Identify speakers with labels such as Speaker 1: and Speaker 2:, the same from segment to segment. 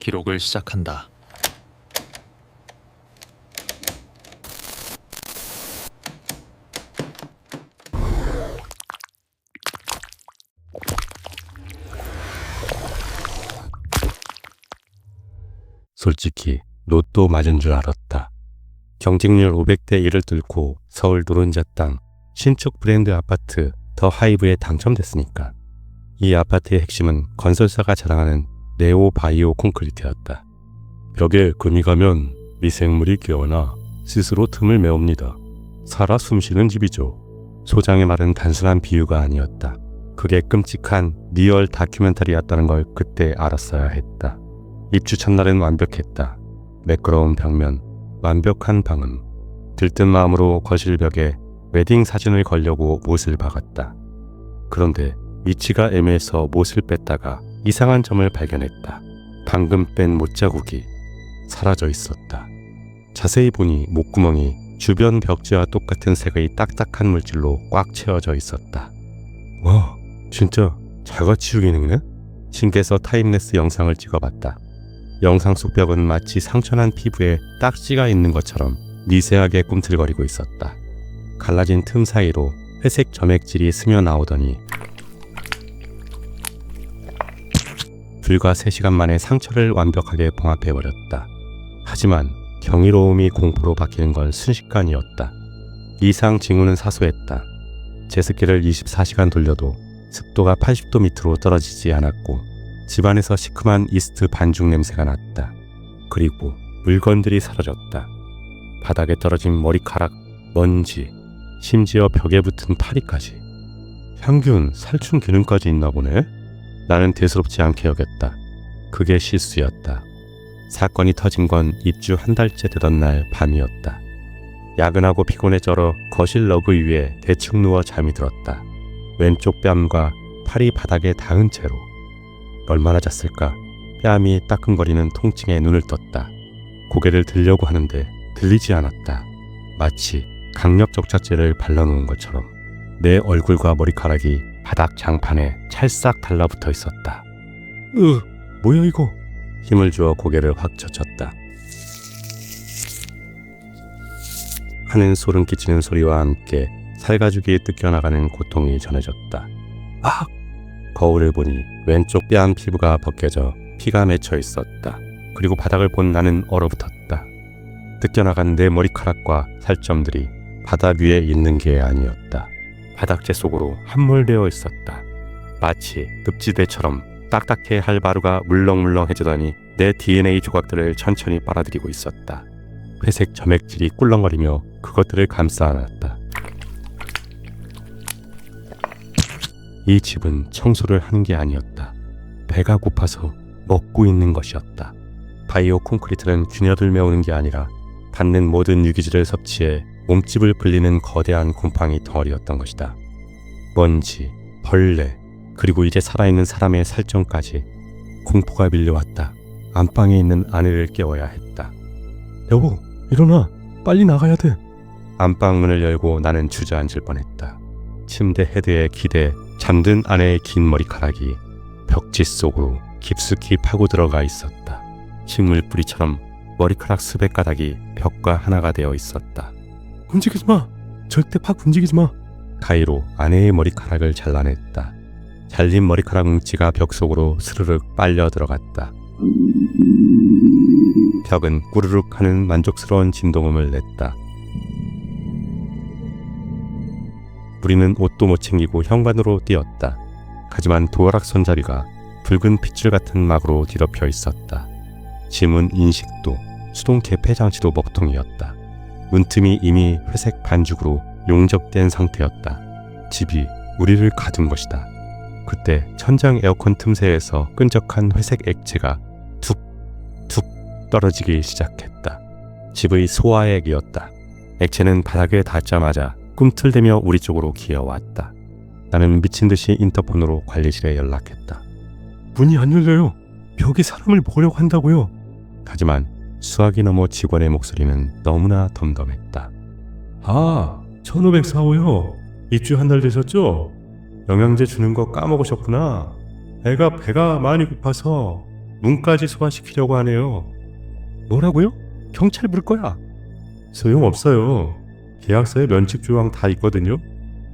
Speaker 1: 기록을 시작한다.
Speaker 2: 솔직히 로또 맞은 줄 알았다. 경쟁률 500대 1을 뚫고 서울 노른자 땅 신축 브랜드 아파트 더 하이브에 당첨됐으니까. 이 아파트의 핵심은 건설사가 자랑하는 네오 바이오 콘크리트였다. 벽에 금이 가면 미생물이 끼어나 스스로 틈을 메웁니다. 살아 숨쉬는 집이죠. 소장의 말은 단순한 비유가 아니었다. 그게 끔찍한 리얼 다큐멘터리였다는 걸 그때 알았어야 했다. 입주 첫날은 완벽했다. 매끄러운 벽면, 완벽한 방음. 들뜬 마음으로 거실 벽에 웨딩 사진을 걸려고 못을 박았다. 그런데 위치가 애매해서 못을 뺐다가 이상한 점을 발견했다. 방금 뺀 못자국이 사라져 있었다. 자세히 보니 목구멍이 주변 벽지와 똑같은 색의 딱딱한 물질로 꽉 채워져 있었다. 와, 진짜 자가치유 기능이네? 신기해서 타임레스 영상을 찍어봤다. 영상 속 벽은 마치 상처난 피부에 딱지가 있는 것처럼 미세하게 꿈틀거리고 있었다. 갈라진 틈 사이로 회색 점액질이 스며나오더니 불과 3시간 만에 상처를 완벽하게 봉합해버렸다. 하지만 경이로움이 공포로 바뀌는 건 순식간이었다. 이상 징후는 사소했다. 제습기를 24시간 돌려도 습도가 80도 밑으로 떨어지지 않았고 집안에서 시큼한 이스트 반죽 냄새가 났다. 그리고 물건들이 사라졌다. 바닥에 떨어진 머리카락, 먼지, 심지어 벽에 붙은 파리까지. 향균, 살충 기능까지 있나 보네? 나는 대수롭지 않게 여겼다. 그게 실수였다. 사건이 터진 건 입주 한 달째 되던 날 밤이었다. 야근하고 피곤해 쩔어 거실 러그 위에 대충 누워 잠이 들었다. 왼쪽 뺨과 팔이 바닥에 닿은 채로. 얼마나 잤을까? 뺨이 따끔거리는 통증에 눈을 떴다. 고개를 들려고 하는데 들리지 않았다. 마치 강력 적착제를 발라놓은 것처럼 내 얼굴과 머리카락이 바닥 장판에 찰싹 달라붙어 있었다. 뭐야 이거? 힘을 주어 고개를 확 젖혔다. 하는 소름 끼치는 소리와 함께 살가죽이 뜯겨나가는 고통이 전해졌다. 아! 거울을 보니 왼쪽 뺨 피부가 벗겨져 피가 맺혀 있었다. 그리고 바닥을 본 나는 얼어붙었다. 뜯겨나간 내 머리카락과 살점들이 바닥 위에 있는 게 아니었다. 바닥재 속으로 함몰되어 있었다. 마치 늪지대처럼 딱딱해 할바루가 물렁물렁해지더니 내 DNA 조각들을 천천히 빨아들이고 있었다. 회색 점액질이 꿀렁거리며 그것들을 감싸 안았다. 이 집은 청소를 하는 게 아니었다. 배가 고파서 먹고 있는 것이었다. 바이오 콘크리트는 균열을 메우는 게 아니라 닿는 모든 유기질을 섭취해 몸집을 불리는 거대한 곰팡이 덩어리였던 것이다. 먼지, 벌레, 그리고 이제 살아있는 사람의 살점까지. 공포가 밀려왔다. 안방에 있는 아내를 깨워야 했다. 여보, 일어나. 빨리 나가야 돼. 안방 문을 열고 나는 주저앉을 뻔했다. 침대 헤드에 기대 잠든 아내의 긴 머리카락이 벽지 속으로 깊숙이 파고 들어가 있었다. 식물 뿌리처럼 머리카락 수백 가닥이 벽과 하나가 되어 있었다. 움직이지 마! 절대 팍 움직이지 마! 가위로 아내의 머리카락을 잘라냈다. 잘린 머리카락 뭉치가 벽 속으로 스르륵 빨려 들어갔다. 벽은 꾸르륵 하는 만족스러운 진동음을 냈다. 우리는 옷도 못 챙기고 현관으로 뛰었다. 하지만 도어락 손잡이가 붉은 핏줄 같은 막으로 뒤덮여 있었다. 지문 인식도, 수동 개폐 장치도 먹통이었다. 문틈이 이미 회색 반죽으로 용접된 상태였다. 집이 우리를 가둔 것이다. 그때 천장 에어컨 틈새에서 끈적한 회색 액체가 툭툭 떨어지기 시작했다. 집의 소화액이었다. 액체는 바닥에 닿자마자 꿈틀대며 우리 쪽으로 기어왔다. 나는 미친 듯이 인터폰으로 관리실에 연락했다. 문이 안 열려요. 벽이 사람을 먹으려고 한다고요. 하지만 수화기 너머 직원의 목소리는 너무나 덤덤했다. 아, 1504호요. 입주 한 달 되셨죠? 영양제 주는 거 까먹으셨구나. 애가 배가 많이 고파서 문까지 소환시키려고 하네요. 뭐라고요? 경찰 부를 거야. 소용없어요. 계약서에 면책 조항 다 있거든요.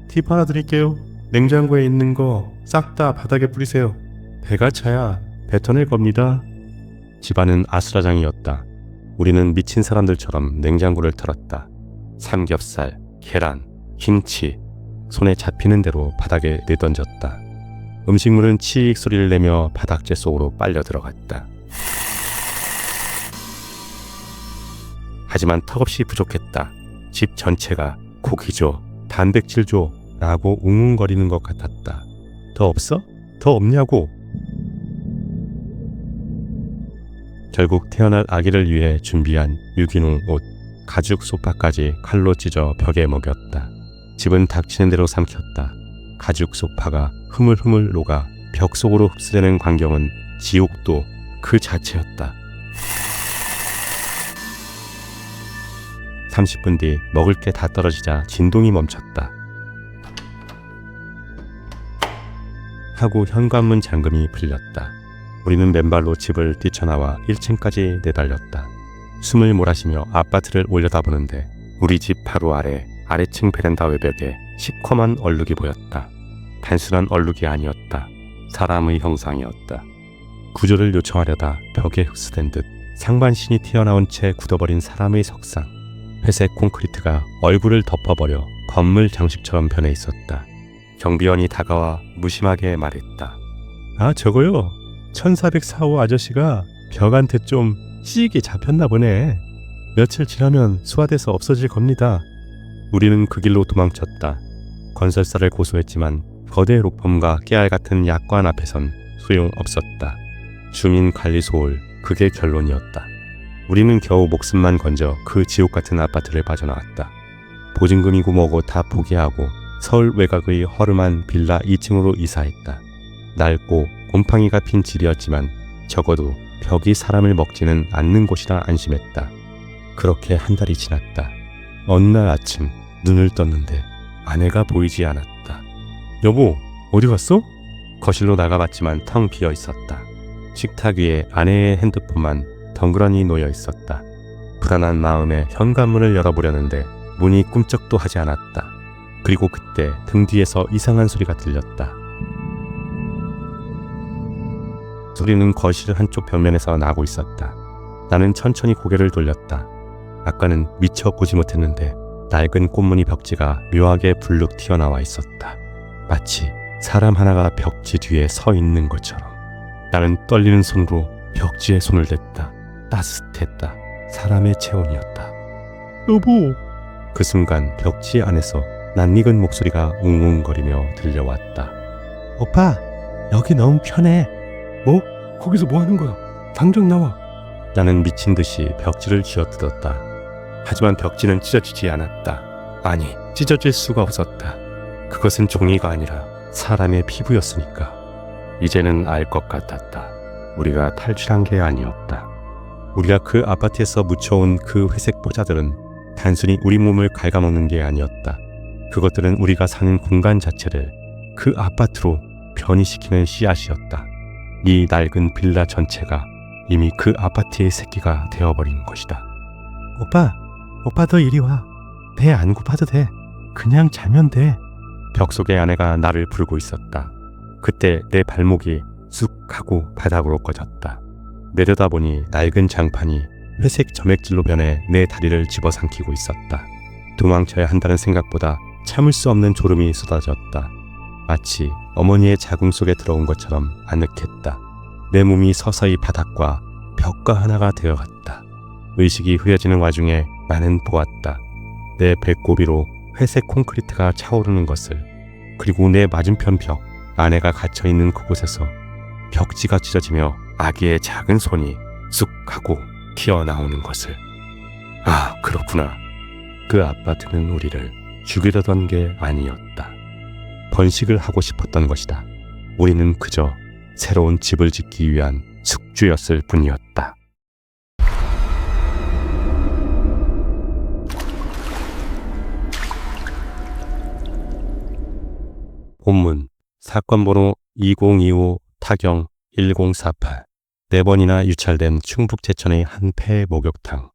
Speaker 2: 팁 하나 드릴게요. 냉장고에 있는 거 싹 다 바닥에 뿌리세요. 배가 차야 뱉어낼 겁니다. 집안은 아수라장이었다. 우리는 미친 사람들처럼 냉장고를 털었다. 삼겹살, 계란, 김치, 손에 잡히는 대로 바닥에 내던졌다. 음식물은 치익 소리를 내며 바닥재 속으로 빨려 들어갔다. 하지만 턱없이 부족했다. 집 전체가 고기 줘, 단백질 줘 라고 웅웅거리는 것 같았다. 더 없어? 더 없냐고. 결국 태어날 아기를 위해 준비한 유기농 옷, 가죽 소파까지 칼로 찢어 벽에 먹였다. 집은 닥치는 대로 삼켰다. 가죽 소파가 흐물흐물 녹아 벽 속으로 흡수되는 광경은 지옥도 그 자체였다. 30분 뒤 먹을 게 다 떨어지자 진동이 멈췄다. 하고 현관문 잠금이 풀렸다. 우리는 맨발로 집을 뛰쳐나와 1층까지 내달렸다. 숨을 몰아쉬며 아파트를 올려다보는데 우리 집 바로 아래층 베란다 외벽에 시커먼 얼룩이 보였다. 단순한 얼룩이 아니었다. 사람의 형상이었다. 구조를 요청하려다 벽에 흡수된 듯 상반신이 튀어나온 채 굳어버린 사람의 석상. 회색 콘크리트가 얼굴을 덮어버려 건물 장식처럼 변해 있었다. 경비원이 다가와 무심하게 말했다. 아, 저거요. 1404호 아저씨가 벽한테 좀 찌익이 잡혔나 보네. 며칠 지나면 수화돼서 없어질 겁니다. 우리는 그 길로 도망쳤다. 건설사를 고소했지만 거대 로펌과 깨알 같은 약관 앞에선 소용없었다. 주민관리소홀, 그게 결론이었다. 우리는 겨우 목숨만 건져 그 지옥 같은 아파트를 빠져나왔다. 보증금이고 뭐고 다 포기하고 서울 외곽의 허름한 빌라 2층으로 이사했다. 낡고 곰팡이가 핀 집이었지만 적어도 벽이 사람을 먹지는 않는 곳이라 안심했다. 그렇게 한 달이 지났다. 어느 날 아침 눈을 떴는데 아내가 보이지 않았다. 여보, 어디 갔어? 거실로 나가봤지만 텅 비어 있었다. 식탁 위에 아내의 핸드폰만 덩그러니 놓여 있었다. 불안한 마음에 현관문을 열어보려는데 문이 꿈쩍도 하지 않았다. 그리고 그때 등 뒤에서 이상한 소리가 들렸다. 소리는 거실 한쪽 벽면에서 나고 있었다. 나는 천천히 고개를 돌렸다. 아까는 미처 보지 못했는데 낡은 꽃무늬 벽지가 묘하게 불룩 튀어나와 있었다. 마치 사람 하나가 벽지 뒤에 서 있는 것처럼. 나는 떨리는 손으로 벽지에 손을 댔다. 따뜻했다. 사람의 체온이었다. 여보! 그 순간 벽지 안에서 낯익은 목소리가 웅웅거리며 들려왔다. 오빠, 여기 너무 편해. 뭐? 거기서 뭐 하는 거야? 당장 나와. 나는 미친 듯이 벽지를 쥐어뜯었다. 하지만 벽지는 찢어지지 않았다. 아니, 찢어질 수가 없었다. 그것은 종이가 아니라 사람의 피부였으니까. 이제는 알 것 같았다. 우리가 탈출한 게 아니었다. 우리가 그 아파트에서 묻혀온 그 회색 보자들은 단순히 우리 몸을 갉아먹는 게 아니었다. 그것들은 우리가 사는 공간 자체를 그 아파트로 변이시키는 씨앗이었다. 이 낡은 빌라 전체가 이미 그 아파트의 새끼가 되어버린 것이다. 오빠 너 이리 와. 배 안 고파도 돼. 그냥 자면 돼. 벽 속의 아내가 나를 부르고 있었다. 그때 내 발목이 쑥 하고 바닥으로 꺼졌다. 내려다보니 낡은 장판이 회색 점액질로 변해 내 다리를 집어삼키고 있었다. 도망쳐야 한다는 생각보다 참을 수 없는 졸음이 쏟아졌다. 마치 어머니의 자궁 속에 들어온 것처럼 아늑했다. 내 몸이 서서히 바닥과 벽과 하나가 되어갔다. 의식이 흐려지는 와중에 나는 보았다. 내 배꼽위로 회색 콘크리트가 차오르는 것을, 그리고 내 맞은편 벽, 아내가 갇혀있는 그곳에서 벽지가 찢어지며 아기의 작은 손이 쑥 하고 튀어나오는 것을. 아, 그렇구나. 그 아파트는 우리를 죽이려던 게 아니었다. 번식을 하고 싶었던 것이다. 우리는 그저 새로운 집을 짓기 위한 숙주였을 뿐이었다. 본문 사건 번호 2025 타경 1048 4번이나 유찰된 충북 제천의 한 폐 목욕탕.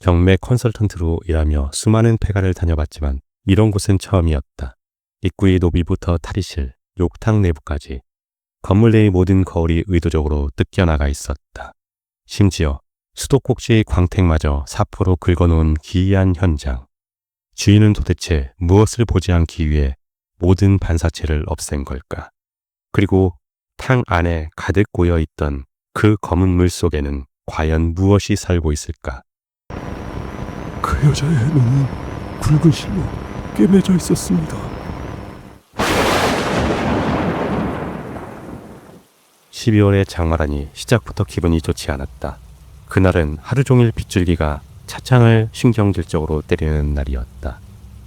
Speaker 2: 경매 컨설턴트로 일하며 수많은 폐가를 다녀봤지만 이런 곳은 처음이었다. 입구의 노비부터 탈의실, 욕탕 내부까지 건물 내의 모든 거울이 의도적으로 뜯겨나가 있었다. 심지어 수도꼭지의 광택마저 사포로 긁어놓은 기이한 현장. 주인은 도대체 무엇을 보지 않기 위해 모든 반사체를 없앤 걸까? 그리고 탕 안에 가득 고여있던 그 검은 물 속에는 과연 무엇이 살고 있을까?
Speaker 1: 그 여자의 눈은 굵은 실로 꿰매져 있었습니다.
Speaker 2: 12월의 장마라니 시작부터 기분이 좋지 않았다. 그날은 하루 종일 빗줄기가 차창을 신경질적으로 때리는 날이었다.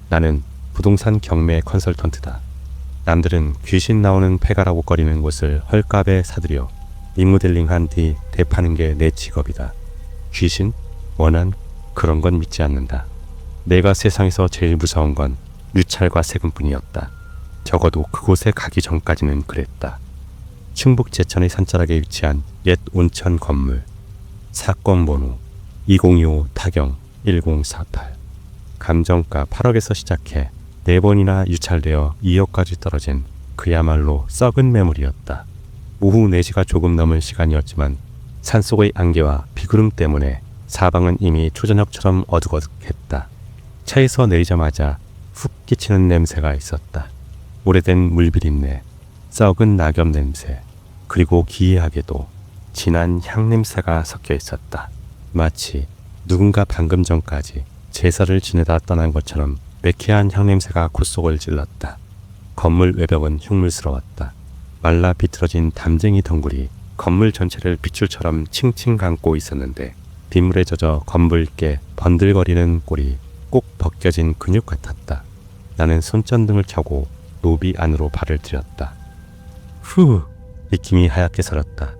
Speaker 2: 나는 부동산 경매 컨설턴트다. 남들은 귀신 나오는 폐가라고 거리는 곳을 헐값에 사들여 리모델링한 뒤 대파는 게 내 직업이다. 귀신? 원한? 그런 건 믿지 않는다. 내가 세상에서 제일 무서운 건 유찰과 세금뿐이었다. 적어도 그곳에 가기 전까지는 그랬다. 충북 제천의 산자락에 위치한 옛 온천 건물. 사건 번호 2025 타경 1048. 감정가 8억에서 시작해 4번이나 유찰되어 2억까지 떨어진 그야말로 썩은 매물이었다. 오후 4시가 조금 넘은 시간이었지만 산속의 안개와 비구름 때문에 사방은 이미 초저녁처럼 어둑어둑했다. 차에서 내리자마자 훅 끼치는 냄새가 있었다. 오래된 물비린내, 썩은 낙엽 냄새, 그리고 기이하게도 진한 향 냄새가 섞여 있었다. 마치 누군가 방금 전까지 제사를 지내다 떠난 것처럼 매캐한 향 냄새가 콧속을 찔렀다. 건물 외벽은 흉물스러웠다. 말라 비틀어진 담쟁이 덩굴이 건물 전체를 빗줄처럼 칭칭 감고 있었는데 빗물에 젖어 검붉게 번들거리는 꼴이 꼭 벗겨진 근육 같았다. 나는 손전등을 켜고 노비 안으로 발을 들였다. 후! 익힘이 하얗게 서렸다.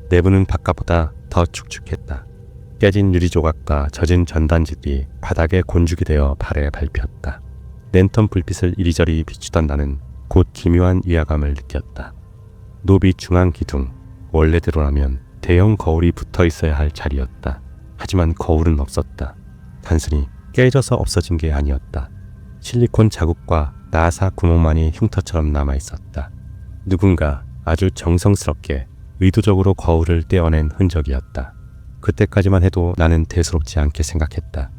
Speaker 2: 내부는 바깥보다 더 축축했다. 깨진 유리조각과 젖은 전단지들이 바닥에 곤죽이 되어 발에 밟혔다. 랜턴 불빛을 이리저리 비추던 나는 곧 기묘한 위화감을 느꼈다. 노비 중앙 기둥, 원래대로라면 대형 거울이 붙어 있어야 할 자리였다. 하지만 거울은 없었다. 단순히 깨져서 없어진 게 아니었다. 실리콘 자국과 나사 구멍만이 흉터처럼 남아 있었다. 누군가 아주 정성스럽게 의도적으로 거울을 떼어낸 흔적이었다. 그때까지만 해도 나는 대수롭지 않게 생각했다.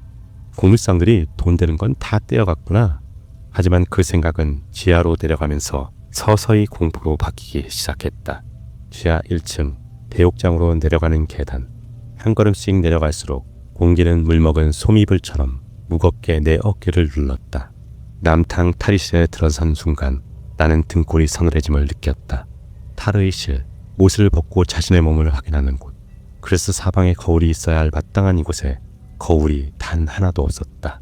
Speaker 2: 고물상들이 돈 되는 건 다 떼어갔구나. 하지만 그 생각은 지하로 내려가면서 서서히 공포로 바뀌기 시작했다. 지하 1층 대욕장으로 내려가는 계단. 한 걸음씩 내려갈수록 공기는 물먹은 소미불처럼 무겁게 내 어깨를 눌렀다. 남탕 탈의실에 들어선 순간 나는 등골이 서늘해짐을 느꼈다. 탈의실, 옷을 벗고 자신의 몸을 확인하는 곳. 그래서 사방에 거울이 있어야 할 마땅한 이곳에 거울이 단 하나도 없었다.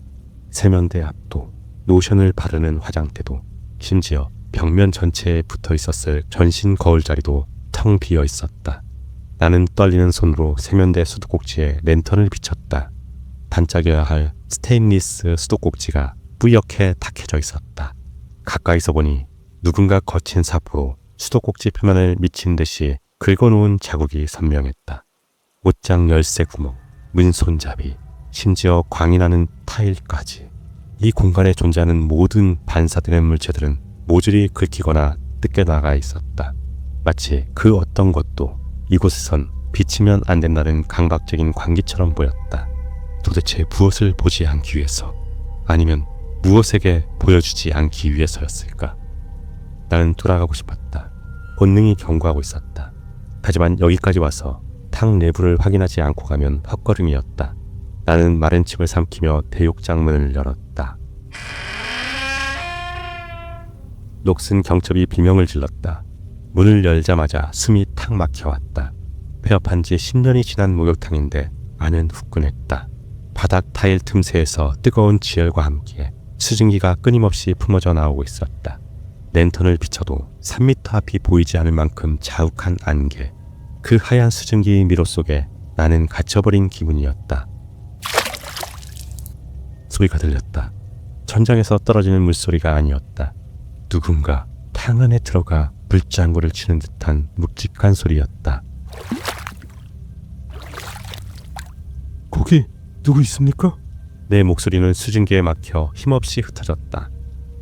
Speaker 2: 세면대 앞도, 로션을 바르는 화장대도, 심지어 벽면 전체에 붙어 있었을 전신 거울 자리도 텅 비어 있었다. 나는 떨리는 손으로 세면대 수도꼭지에 랜턴을 비췄다. 반짝여야 할 스테인리스 수도꼭지가 뿌옇게 탁해져 있었다. 가까이서 보니 누군가 거친 사포로 수도꼭지 표면을 미친 듯이 긁어놓은 자국이 선명했다. 옷장 열쇠 구멍, 문 손잡이, 심지어 광이 나는 타일까지. 이 공간에 존재하는 모든 반사되는 물체들은 모조리 긁히거나 뜯겨나가 있었다. 마치 그 어떤 것도 이곳에선 비치면 안 된다는 강박적인 관기처럼 보였다. 도대체 무엇을 보지 않기 위해서, 아니면 무엇에게 보여주지 않기 위해서였을까? 나는 돌아가고 싶었다. 본능이 경고하고 있었다. 하지만 여기까지 와서 탕 내부를 확인하지 않고 가면 헛걸음이었다. 나는 마른 침을 삼키며 대욕장 문을 열었다. 녹슨 경첩이 비명을 질렀다. 문을 열자마자 숨이 탁 막혀왔다. 폐업한 지 10년이 지난 목욕탕인데 안은 후끈했다. 바닥 타일 틈새에서 뜨거운 지열과 함께 수증기가 끊임없이 품어져 나오고 있었다. 랜턴을 비춰도 3m 앞이 보이지 않을 만큼 자욱한 안개. 그 하얀 수증기 미로 속에 나는 갇혀버린 기분이었다. 소리가 들렸다. 천장에서 떨어지는 물소리가 아니었다. 누군가 탕 안에 들어가 불장구를 치는 듯한 묵직한 소리였다.
Speaker 1: 거기 누구 있습니까?
Speaker 2: 내 목소리는 수증기에 막혀 힘없이 흩어졌다.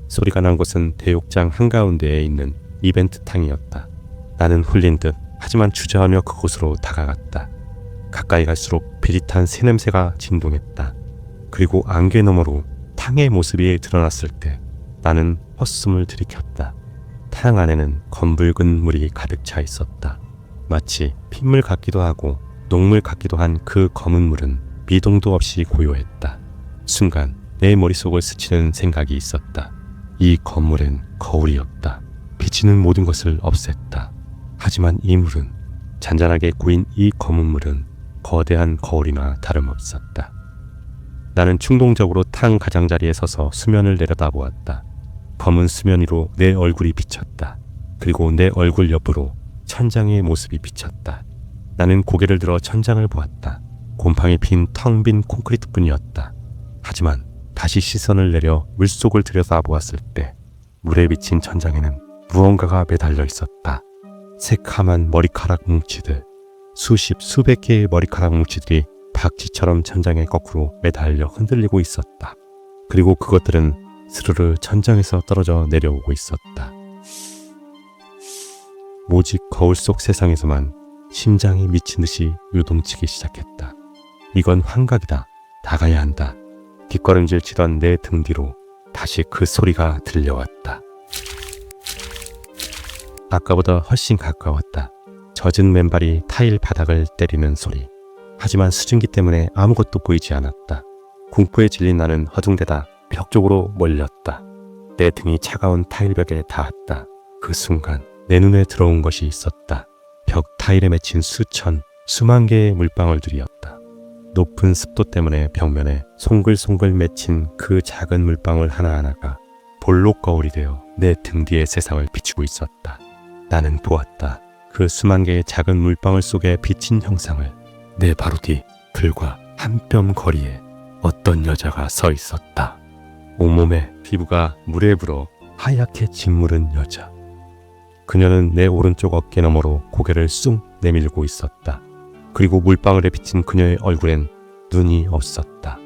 Speaker 2: 소리가 난 곳은 대욕장 한가운데에 있는 이벤트탕이었다. 나는 홀린 듯 하지만 주저하며 그곳으로 다가갔다. 가까이 갈수록 비릿한 새냄새가 진동했다. 그리고 안개 너머로 탕의 모습이 드러났을 때 나는 헛숨을 들이켰다. 탕 안에는 검붉은 물이 가득 차 있었다. 마치 핏물 같기도 하고 녹물 같기도 한 그 검은 물은 미동도 없이 고요했다. 순간 내 머릿속을 스치는 생각이 있었다. 이 건물엔 거울이었다. 비치는 모든 것을 없앴다. 하지만 이 물은, 잔잔하게 고인 이 검은 물은 거대한 거울이나 다름없었다. 나는 충동적으로 탕 가장자리에 서서 수면을 내려다보았다. 검은 수면 위로 내 얼굴이 비쳤다. 그리고 내 얼굴 옆으로 천장의 모습이 비쳤다. 나는 고개를 들어 천장을 보았다. 곰팡이 핀 텅 빈 콘크리트뿐이었다. 하지만 다시 시선을 내려 물속을 들여다보았을 때 물에 비친 천장에는 무언가가 매달려 있었다. 새카만 머리카락 뭉치들, 수십 수백 개의 머리카락 뭉치들이 박쥐처럼 천장에 거꾸로 매달려 흔들리고 있었다. 그리고 그것들은 스르르 천장에서 떨어져 내려오고 있었다. 오직 거울 속 세상에서만 심장이 미친 듯이 요동치기 시작했다. 이건 환각이다. 나가야 한다. 뒷걸음질 치던 내 등 뒤로 다시 그 소리가 들려왔다. 아까보다 훨씬 가까웠다. 젖은 맨발이 타일 바닥을 때리는 소리. 하지만 수증기 때문에 아무것도 보이지 않았다. 공포에 질린 나는 허둥대다 벽 쪽으로 몰렸다. 내 등이 차가운 타일벽에 닿았다. 그 순간 내 눈에 들어온 것이 있었다. 벽 타일에 맺힌 수천, 수만 개의 물방울들이었다. 높은 습도 때문에 벽면에 송글송글 맺힌 그 작은 물방울 하나하나가 볼록 거울이 되어 내 등 뒤의 세상을 비추고 있었다. 나는 보았다. 그 수만 개의 작은 물방울 속에 비친 형상을. 내 바로 뒤 불과 한 뼘 거리에 어떤 여자가 서 있었다. 온몸에 피부가 물에 불어 하얗게 짓무른 여자. 그녀는 내 오른쪽 어깨 너머로 고개를 쑥 내밀고 있었다. 그리고 물방울에 비친 그녀의 얼굴엔 눈이 없었다.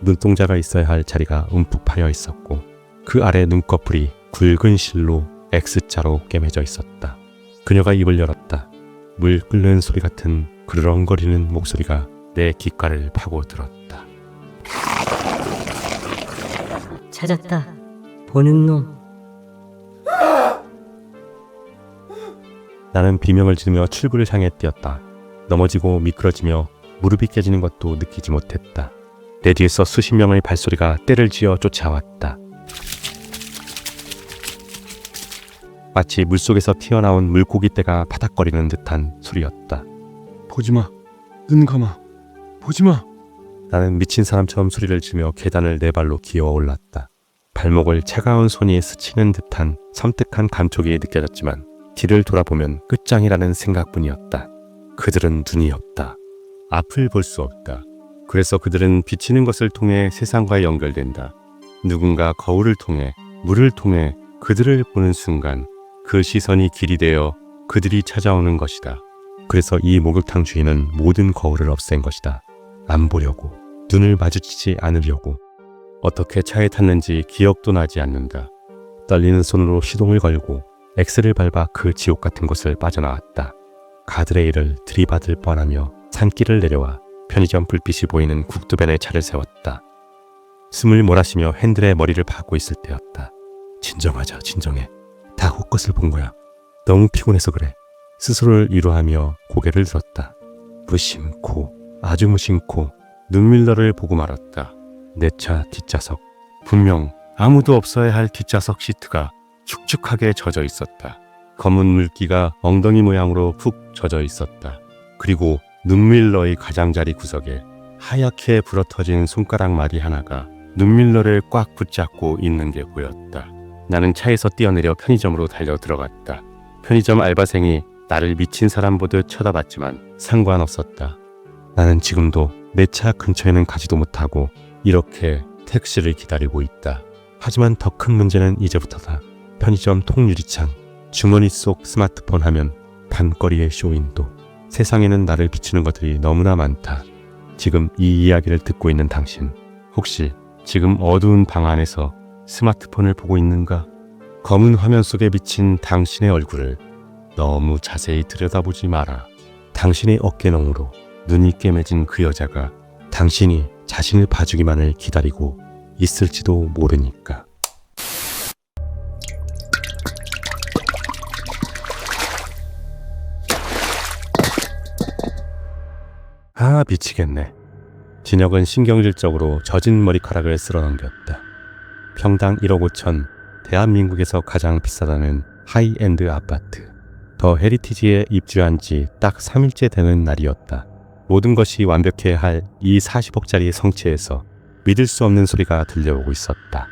Speaker 2: 눈동자가 있어야 할 자리가 움푹 파여 있었고 그 아래 눈꺼풀이 굵은 실로 X자로 꿰매져 있었다. 그녀가 입을 열었다. 물 끓는 소리 같은 그르렁거리는 목소리가 내 귓가를 파고들었다.
Speaker 3: 찾았다. 보는 놈.
Speaker 2: 나는 비명을 지르며 출구를 향해 뛰었다. 넘어지고 미끄러지며 무릎이 깨지는 것도 느끼지 못했다. 내 뒤에서 수십 명의 발소리가 떼를 지어 쫓아왔다. 마치 물속에서 튀어나온 물고기 떼가 바닥거리는 듯한 소리였다.
Speaker 1: 보지마. 눈 감아. 보지마.
Speaker 2: 나는 미친 사람처럼 소리를 지르며 계단을 네 발로 기어 올랐다. 발목을 차가운 손이 스치는 듯한 섬뜩한 감촉이 느껴졌지만 뒤를 돌아보면 끝장이라는 생각뿐이었다. 그들은 눈이 없다. 앞을 볼 수 없다. 그래서 그들은 비치는 것을 통해 세상과 연결된다. 누군가 거울을 통해, 물을 통해 그들을 보는 순간 그 시선이 길이 되어 그들이 찾아오는 것이다. 그래서 이 목욕탕 주인은 모든 거울을 없앤 것이다. 안 보려고, 눈을 마주치지 않으려고. 어떻게 차에 탔는지 기억도 나지 않는다. 떨리는 손으로 시동을 걸고 엑스를 밟아 그 지옥 같은 곳을 빠져나왔다. 가드레일을 들이받을 뻔하며 산길을 내려와 편의점 불빛이 보이는 국도변에 차를 세웠다. 숨을 몰아쉬며 핸들에 머리를 박고 있을 때였다. 진정하자, 진정해. 다 헛것을 본 거야. 너무 피곤해서 그래. 스스로를 위로하며 고개를 들었다. 무심코, 아주 무심코 눈밀러를 보고 말았다. 내 차 뒷좌석. 분명 아무도 없어야 할 뒷좌석 시트가 축축하게 젖어 있었다. 검은 물기가 엉덩이 모양으로 푹 젖어 있었다. 그리고 눈밀러의 가장자리 구석에 하얗게 불어터진 손가락 마디 하나가 눈밀러를 꽉 붙잡고 있는 게 보였다. 나는 차에서 뛰어내려 편의점으로 달려 들어갔다. 편의점 알바생이 나를 미친 사람 보듯 쳐다봤지만 상관없었다. 나는 지금도 내 차 근처에는 가지도 못하고 이렇게 택시를 기다리고 있다. 하지만 더 큰 문제는 이제부터다. 편의점 통유리창, 주머니 속 스마트폰 화면, 반거리의 쇼윈도. 세상에는 나를 비추는 것들이 너무나 많다. 지금 이 이야기를 듣고 있는 당신, 혹시 지금 어두운 방 안에서 스마트폰을 보고 있는가? 검은 화면 속에 비친 당신의 얼굴을 너무 자세히 들여다보지 마라. 당신의 어깨너머로 눈이 깨매진 그 여자가 당신이 자신을 봐주기만을 기다리고 있을지도 모르니까. 아, 미치겠네. 진혁은 신경질적으로 젖은 머리카락을 쓸어넘겼다. 평당 1억 5천, 대한민국에서 가장 비싸다는 하이엔드 아파트. 더 헤리티지에 입주한 지 딱 3일째 되는 날이었다. 모든 것이 완벽해야 할 이 40억짜리 성체에서 믿을 수 없는 소리가 들려오고 있었다.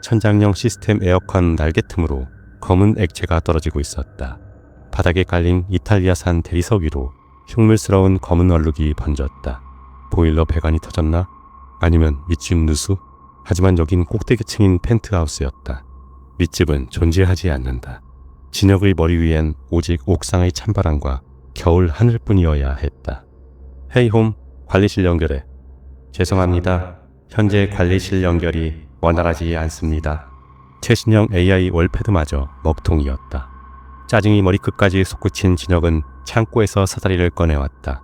Speaker 2: 천장형 시스템 에어컨 날개 틈으로 검은 액체가 떨어지고 있었다. 바닥에 깔린 이탈리아산 대리석 위로 흉물스러운 검은 얼룩이 번졌다. 보일러 배관이 터졌나? 아니면 밑집 누수? 하지만 여긴 꼭대기층인 펜트하우스였다. 밑집은 존재하지 않는다. 진혁의 머리 위엔 오직 옥상의 찬바람과 겨울 하늘뿐이어야 했다. 헤이홈, 관리실 연결해. 죄송합니다. 현재 관리실 연결이 원활하지 않습니다. 최신형 AI 월패드마저 먹통이었다. 짜증이 머리끝까지 솟구친 진혁은 창고에서 사다리를 꺼내왔다.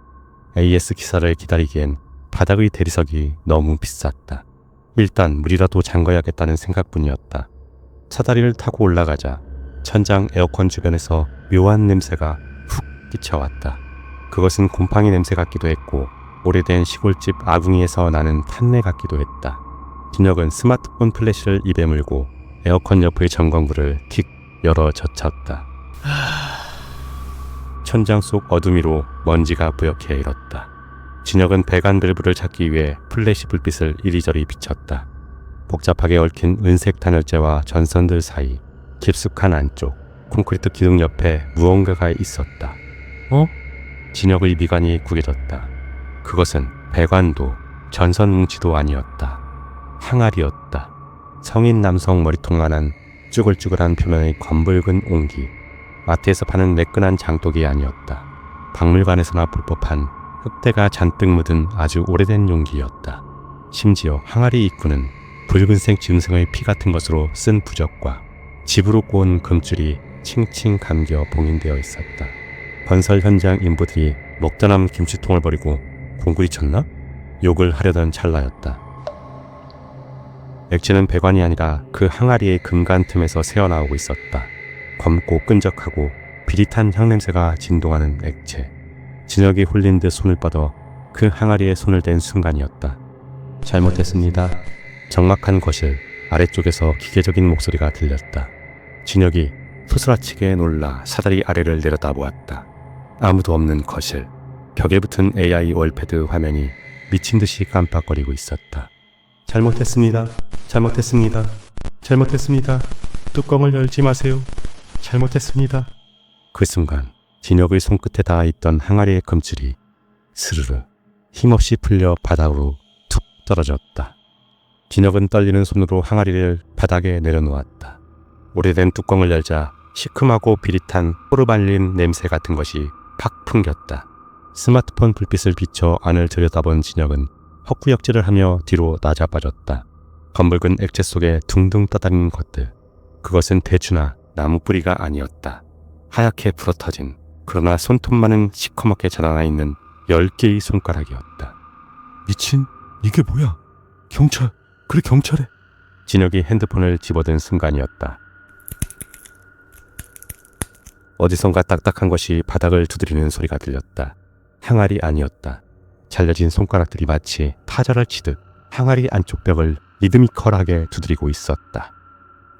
Speaker 2: AS 기사를 기다리기엔 바닥의 대리석이 너무 비쌌다. 일단 물이라도 잠가야겠다는 생각뿐이었다. 사다리를 타고 올라가자 천장 에어컨 주변에서 묘한 냄새가 훅 끼쳐왔다. 그것은 곰팡이 냄새 같기도 했고 오래된 시골집 아궁이에서 나는 탄내 같기도 했다. 진혁은 스마트폰 플래시를 입에 물고 에어컨 옆의 전광불을 킥 열어 젖혔다. 천장 속 어둠 위로 먼지가 뿌옇게 일었다. 진혁은 배관 밸브를 찾기 위해 플래시 불빛을 이리저리 비췄다. 복잡하게 얽힌 은색 단열재와 전선들 사이 깊숙한 안쪽 콘크리트 기둥 옆에 무언가가 있었다. 진혁의 미간이 구겨졌다. 그것은 배관도 전선 뭉치도 아니었다. 항아리였다. 성인 남성 머리통만한 쭈글쭈글한 표면의 검붉은 옹기. 마트에서 파는 매끈한 장독이 아니었다. 박물관에서나 볼 법한 흙대가 잔뜩 묻은 아주 오래된 용기였다. 심지어 항아리 입구는 붉은색 짐승의 피 같은 것으로 쓴 부적과 집으로 꼬은 금줄이 칭칭 감겨 봉인되어 있었다. 건설 현장 인부들이 먹다 남은 김치통을 버리고 공구리 쳤나? 욕을 하려던 찰나였다. 액체는 배관이 아니라 그 항아리의 금간 틈에서 새어나오고 있었다. 검고 끈적하고 비릿한 향냄새가 진동하는 액체. 진혁이 홀린 듯 손을 뻗어 그 항아리에 손을 댄 순간이었다. 잘못했습니다. 적막한 거실 아래쪽에서 기계적인 목소리가 들렸다. 진혁이 소스라치게 놀라 사다리 아래를 내려다보았다. 아무도 없는 거실. 벽에 붙은 AI 월패드 화면이 미친 듯이 깜빡거리고 있었다. 잘못했습니다. 잘못했습니다. 잘못했습니다. 뚜껑을 열지 마세요. 잘못했습니다. 그 순간 진혁의 손끝에 닿아있던 항아리의 금줄이 스르르 힘없이 풀려 바닥으로 툭 떨어졌다. 진혁은 떨리는 손으로 항아리를 바닥에 내려놓았다. 오래된 뚜껑을 열자 시큼하고 비릿한 포르말린 냄새 같은 것이 팍 풍겼다. 스마트폰 불빛을 비춰 안을 들여다본 진혁은 헛구역질을 하며 뒤로 낮아빠졌다. 검붉은 액체 속에 둥둥 떠다니는 것들. 그것은 대추나 나무 뿌리가 아니었다. 하얗게 불어터진 그러나 손톱만은 시커멓게 자라나 있는 10개의 손가락이었다.
Speaker 1: 미친, 이게 뭐야? 경찰, 그래 경찰에.
Speaker 2: 진혁이 핸드폰을 집어든 순간이었다. 어디선가 딱딱한 것이 바닥을 두드리는 소리가 들렸다. 항아리 아니었다. 잘려진 손가락들이 마치 타자를 치듯 항아리 안쪽 벽을 리드미컬하게 두드리고 있었다.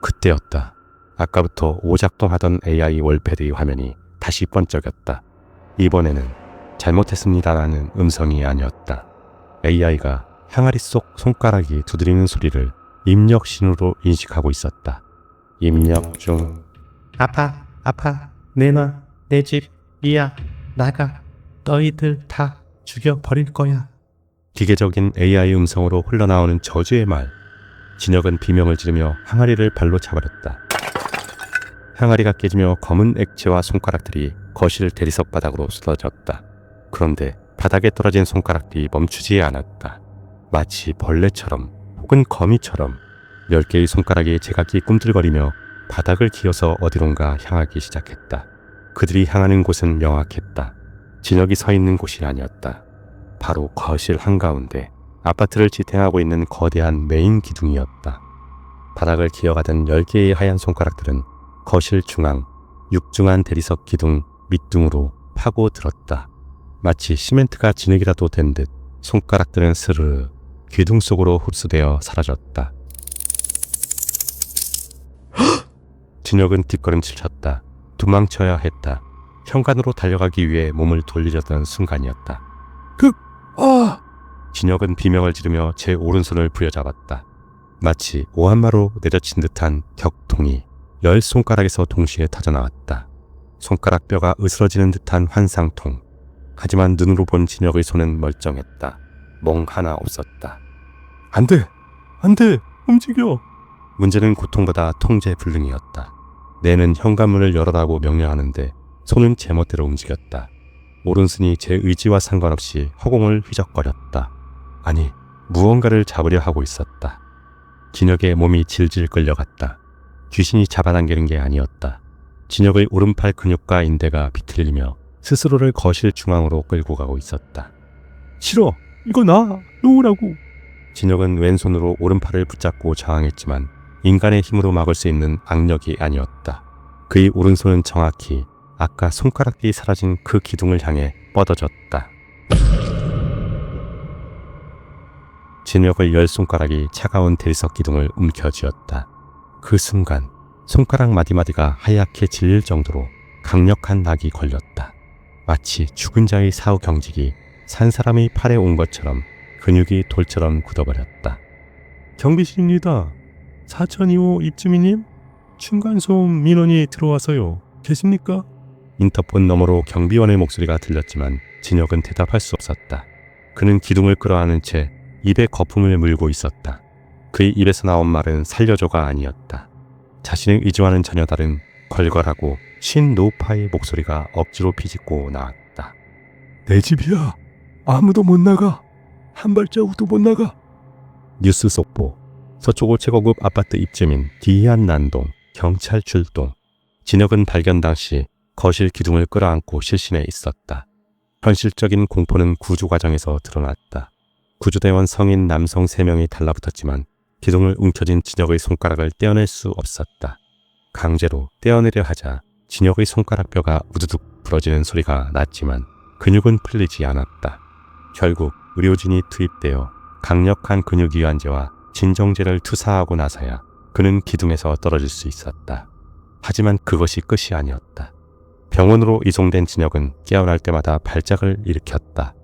Speaker 2: 그때였다. 아까부터 오작동하던 AI 월패드의 화면이 다시 번쩍였다. 이번에는 잘못했습니다라는 음성이 아니었다. AI가 항아리 속 손가락이 두드리는 소리를 입력 신호로 인식하고 있었다. 입력 중. 아파, 내놔, 내 집이야, 나가, 너희들 다 죽여버릴 거야. 기계적인 AI 음성으로 흘러나오는 저주의 말. 진혁은 비명을 지르며 항아리를 발로 차버렸다. 항아리가 깨지며 검은 액체와 손가락들이 거실 대리석 바닥으로 쏟아졌다. 그런데 바닥에 떨어진 손가락들이 멈추지 않았다. 마치 벌레처럼 혹은 거미처럼 10개의 손가락이 제각기 꿈틀거리며 바닥을 기어서 어디론가 향하기 시작했다. 그들이 향하는 곳은 명확했다. 진혁이 서 있는 곳이 아니었다. 바로 거실 한가운데 아파트를 지탱하고 있는 거대한 메인 기둥이었다. 바닥을 기어가던 10개의 하얀 손가락들은 거실 중앙, 육중한 대리석 기둥 밑둥으로 파고들었다. 마치 시멘트가 진흙이라도 된 듯 손가락들은 스르르 기둥 속으로 흡수되어 사라졌다. 진혁은 뒷걸음질 쳤다. 도망쳐야 했다. 현관으로 달려가기 위해 몸을 돌리려던 순간이었다. 진혁은 비명을 지르며 제 오른손을 부여잡았다. 마치 오한마로 내려친 듯한 격통이 10손가락에서 동시에 터져나왔다. 손가락 뼈가 으스러지는 듯한 환상통. 하지만 눈으로 본 진혁의 손은 멀쩡했다. 멍 하나 없었다.
Speaker 1: 안 돼! 안 돼! 움직여!
Speaker 2: 문제는 고통보다 통제불능이었다. 뇌는 현관문을 열어라고 명령하는데 손은 제멋대로 움직였다. 오른손이 제 의지와 상관없이 허공을 휘적거렸다. 아니, 무언가를 잡으려 하고 있었다. 진혁의 몸이 질질 끌려갔다. 귀신이 잡아당기는 게 아니었다. 진혁의 오른팔 근육과 인대가 비틀리며 스스로를 거실 중앙으로 끌고 가고 있었다.
Speaker 1: 싫어! 이거 나! 놓으라고!
Speaker 2: 진혁은 왼손으로 오른팔을 붙잡고 저항했지만 인간의 힘으로 막을 수 있는 악력이 아니었다. 그의 오른손은 정확히 아까 손가락이 사라진 그 기둥을 향해 뻗어졌다. 진혁의 10손가락이 차가운 대리석 기둥을 움켜쥐었다. 그 순간 손가락 마디마디가 하얗게 질릴 정도로 강력한 낙이 걸렸다. 마치 죽은 자의 사후 경직이 산 사람의 팔에 온 것처럼 근육이 돌처럼 굳어버렸다.
Speaker 1: 경비실입니다. 4025 입주민님? 층간소음 민원이 들어와서요. 계십니까?
Speaker 2: 인터폰 너머로 경비원의 목소리가 들렸지만 진혁은 대답할 수 없었다. 그는 기둥을 끌어안은 채 입에 거품을 물고 있었다. 그의 입에서 나온 말은 살려줘가 아니었다. 자신의 의지와는 전혀 다른 걸걸하고 신노파의 목소리가 억지로 비집고 나왔다.
Speaker 1: 내 집이야. 아무도 못 나가. 한 발자국도 못 나가.
Speaker 2: 뉴스 속보. 서초구 최고급 아파트 입주민 기이한 난동, 경찰 출동. 진혁은 발견 당시 거실 기둥을 끌어안고 실신해 있었다. 현실적인 공포는 구조 과정에서 드러났다. 구조대원 성인 남성 3명이 달라붙었지만 기둥을 움켜쥔 진혁의 손가락을 떼어낼 수 없었다. 강제로 떼어내려 하자 진혁의 손가락 뼈가 우두둑 부러지는 소리가 났지만 근육은 풀리지 않았다. 결국 의료진이 투입되어 강력한 근육이완제와 진정제를 투사하고 나서야 그는 기둥에서 떨어질 수 있었다. 하지만 그것이 끝이 아니었다. 병원으로 이송된 진혁은 깨어날 때마다 발작을 일으켰다.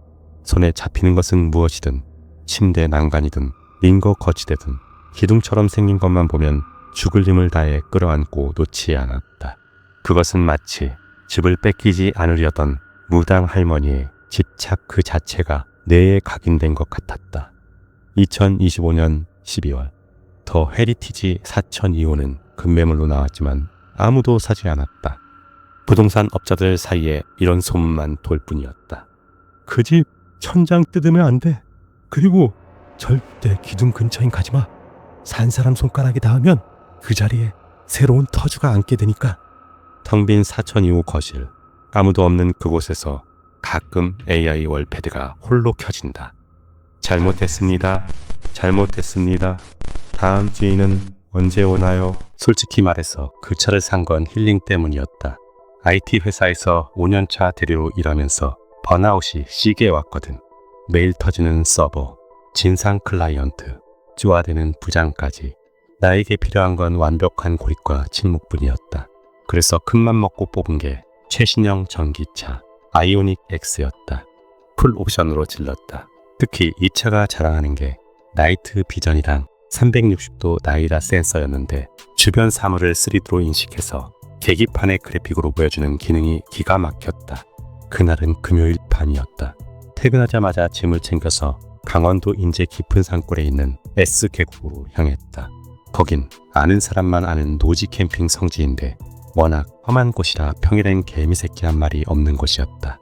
Speaker 2: 손에 잡히는 것은 무엇이든 침대 난간이든 링거 거치대든 기둥처럼 생긴 것만 보면 죽을 힘을 다해 끌어안고 놓지 않았다. 그것은 마치 집을 뺏기지 않으려던 무당 할머니의 집착 그 자체가 뇌에 각인된 것 같았다. 2025년 12월 더 헤리티지 4002호는 급매물로 나왔지만 아무도 사지 않았다. 부동산 업자들 사이에 이런 소문만 돌 뿐이었다.
Speaker 1: 그 집 천장 뜯으면 안 돼. 그리고 절대 기둥 근처엔 가지마. 산 사람 손가락이 닿으면 그 자리에 새로운 터주가 앉게 되니까.
Speaker 2: 텅 빈 4002호 거실. 아무도 없는 그곳에서 가끔 AI 월패드가 홀로 켜진다. 잘못했습니다. 잘못했습니다. 다음 주인은 언제 오나요? 솔직히 말해서 그 차를 산 건 힐링 때문이었다. IT 회사에서 5년차 대리로 일하면서 번아웃이 시게 왔거든. 매일 터지는 서버, 진상 클라이언트, 쪼아대는 부장까지. 나에게 필요한 건 완벽한 고립과 침묵뿐이었다. 그래서 큰맘 먹고 뽑은 게 최신형 전기차 아이오닉 X였다. 풀 옵션으로 질렀다. 특히 이 차가 자랑하는 게 나이트 비전이랑 360도 나이라 센서였는데 주변 사물을 3D로 인식해서 계기판의 그래픽으로 보여주는 기능이 기가 막혔다. 그날은 금요일 밤이었다. 퇴근하자마자 짐을 챙겨서 강원도 인제 깊은 산골에 있는 S계곡으로 향했다. 거긴 아는 사람만 아는 노지 캠핑 성지인데 워낙 험한 곳이라 평일엔 개미 새끼 한 마리 없는 곳이었다.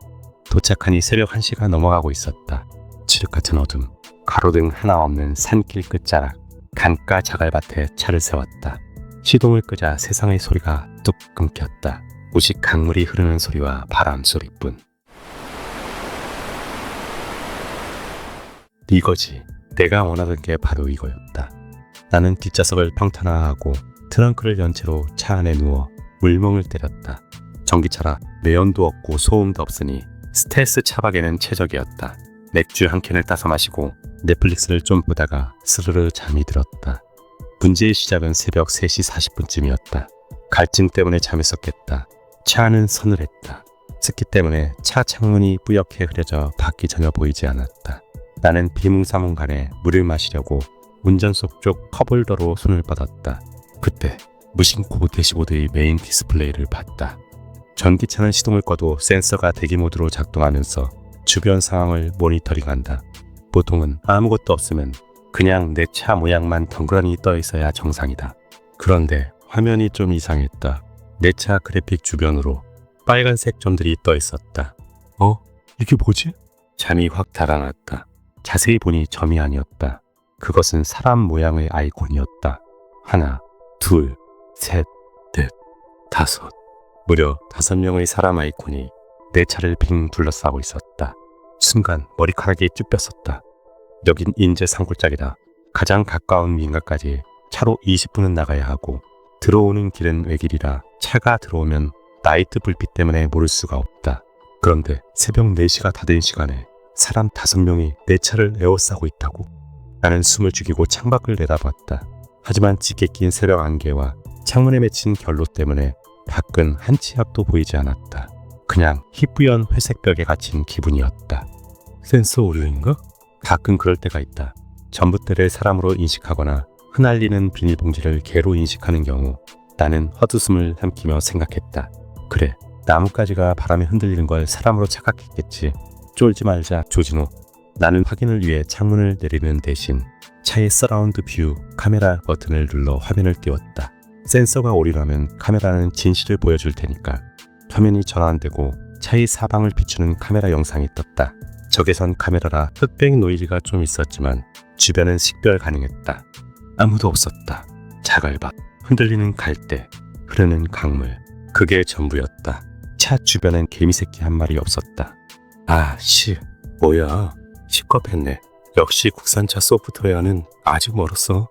Speaker 2: 도착하니 새벽 1시가 넘어가고 있었다. 칠흑 같은 어둠, 가로등 하나 없는 산길 끝자락, 강가 자갈밭에 차를 세웠다. 시동을 끄자 세상의 소리가 뚝 끊겼다. 오직 강물이 흐르는 소리와 바람 소리뿐. 이거지. 내가 원하던 게 바로 이거였다. 나는 뒷좌석을 평탄화하고 트렁크를 연 채로 차 안에 누워 물멍을 때렸다. 전기차라 매연도 없고 소음도 없으니 스텔스 차박에는 최적이었다. 맥주 한 캔을 따서 마시고 넷플릭스를 좀 보다가 스르르 잠이 들었다. 문제의 시작은 새벽 3시 40분쯤이었다. 갈증 때문에 잠했었겠다. 차 안은 서늘했다. 습기 때문에 차 창문이 뿌옇게 흐려져 밖이 전혀 보이지 않았다. 나는 비몽사몽간에 물을 마시려고 운전석 쪽 컵홀더로 손을 뻗었다. 그때 무심코 대시보드의 메인 디스플레이를 봤다. 전기차는 시동을 꺼도 센서가 대기 모드로 작동하면서 주변 상황을 모니터링한다. 보통은 아무것도 없으면 그냥 내 차 모양만 덩그러니 떠 있어야 정상이다. 그런데 화면이 좀 이상했다. 내 차 그래픽 주변으로 빨간색 점들이 떠 있었다.
Speaker 1: 이게 뭐지?
Speaker 2: 잠이 확 달아났다. 자세히 보니 점이 아니었다. 그것은 사람 모양의 아이콘이었다. 하나, 둘, 셋, 넷, 다섯. 무려 5명의 사람 아이콘이 내 차를 빙 둘러싸고 있었다. 순간 머리카락이 쭈뼛었다. 여긴 인제 산골짜기다. 가장 가까운 민가까지 차로 20분은 나가야 하고 들어오는 길은 외길이라 차가 들어오면 나이트 불빛 때문에 모를 수가 없다. 그런데 새벽 4시가 다 된 시간에 사람 5명이 내 차를 에워싸고 있다고? 나는 숨을 죽이고 창밖을 내다봤다. 하지만 짙게 낀 새벽 안개와 창문에 맺힌 결로 때문에 밖은 한 치 앞도 보이지 않았다. 그냥 희뿌연 회색 벽에 갇힌 기분이었다.
Speaker 1: 센서 오류인가?
Speaker 2: 가끔 그럴 때가 있다. 전봇대를 사람으로 인식하거나 흩날리는 비닐봉지를 개로 인식하는 경우 나는 헛웃음을 삼키며 생각했다. 그래, 나뭇가지가 바람에 흔들리는 걸 사람으로 착각했겠지. 쫄지 말자 조진호. 나는 확인을 위해 창문을 내리는 대신 차의 서라운드 뷰 카메라 버튼을 눌러 화면을 띄웠다. 센서가 오류라면 카메라는 진실을 보여줄 테니까. 화면이 전환되고 차의 사방을 비추는 카메라 영상이 떴다. 적외선 카메라라 흑백 노이즈가 좀 있었지만 주변은 식별 가능했다. 아무도 없었다. 자갈밭, 흔들리는 갈대, 흐르는 강물. 그게 전부였다. 차 주변엔 개미새끼 한 마리 없었다. 뭐야. 시겁했네. 역시 국산차 소프트웨어는 아직 멀었어.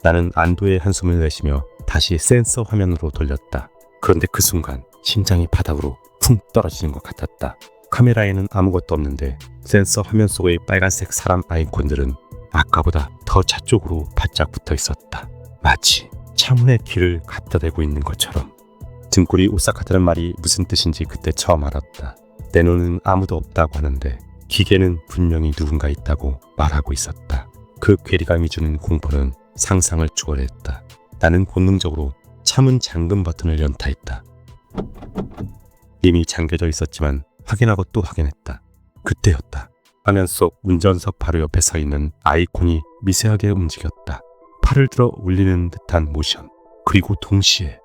Speaker 2: 나는 안도의 한숨을 내쉬며 다시 센서 화면으로 돌렸다. 그런데 그 순간 심장이 바닥으로 쿵 떨어지는 것 같았다. 카메라에는 아무것도 없는데 센서 화면 속의 빨간색 사람 아이콘들은 아까보다 더 차 쪽으로 바짝 붙어 있었다. 마치 창문에 귀를 갖다 대고 있는 것처럼. 등골이 오싹하다는 말이 무슨 뜻인지 그때 처음 알았다. 내 눈은 아무도 없다고 하는데 기계는 분명히 누군가 있다고 말하고 있었다. 그 괴리감이 주는 공포는 상상을 초월했다. 나는 본능적으로 차문 잠금 버튼을 연타했다. 이미 잠겨져 있었지만 확인하고 또 확인했다. 그때였다. 화면 속 운전석 바로 옆에 서 있는 아이콘이 미세하게 움직였다. 팔을 들어 올리는 듯한 모션. 그리고 동시에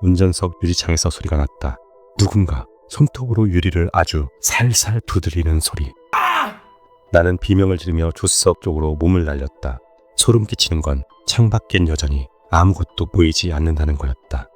Speaker 2: 운전석 유리창에서 소리가 났다. 누군가 손톱으로 유리를 아주 살살 두드리는 소리. 나는 비명을 지르며 조수석 쪽으로 몸을 날렸다. 소름 끼치는 건 창밖엔 여전히 아무것도 보이지 않는다는 거였다.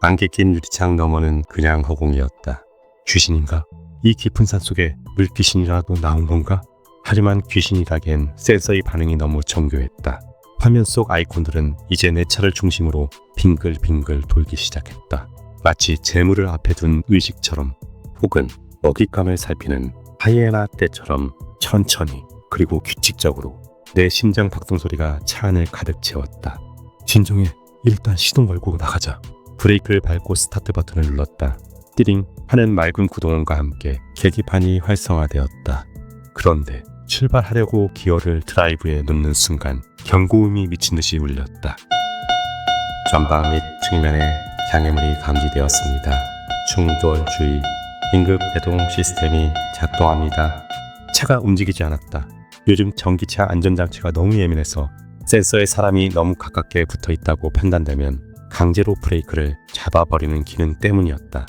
Speaker 2: 안개 낀 유리창 너머는 그냥 허공이었다. 귀신인가? 이 깊은 산 속에 물귀신이라도 나온 건가? 하지만 귀신이라기엔 센서의 반응이 너무 정교했다. 화면 속 아이콘들은 이제 내 차를 중심으로 빙글빙글 돌기 시작했다. 마치 재물을 앞에 둔 의식처럼, 혹은 먹잇감을 살피는 하이에나 떼처럼 천천히 그리고 규칙적으로 내 심장 박동 소리가 차 안을 가득 채웠다.
Speaker 1: 진정해. 일단 시동 걸고 나가자.
Speaker 2: 브레이크를 밟고 스타트 버튼을 눌렀다. 띠링 하는 맑은 구동음과 함께 계기판이 활성화되었다. 그런데 출발하려고 기어를 드라이브에 놓는 순간 경고음이 미친 듯이 울렸다. 전방 및 측면에 장애물이 감지되었습니다. 충돌 주의. 긴급 배동 시스템이 작동합니다. 차가 움직이지 않았다. 요즘 전기차 안전장치가 너무 예민해서 센서에 사람이 너무 가깝게 붙어 있다고 판단되면 강제로 브레이크를 잡아버리는 기능 때문이었다.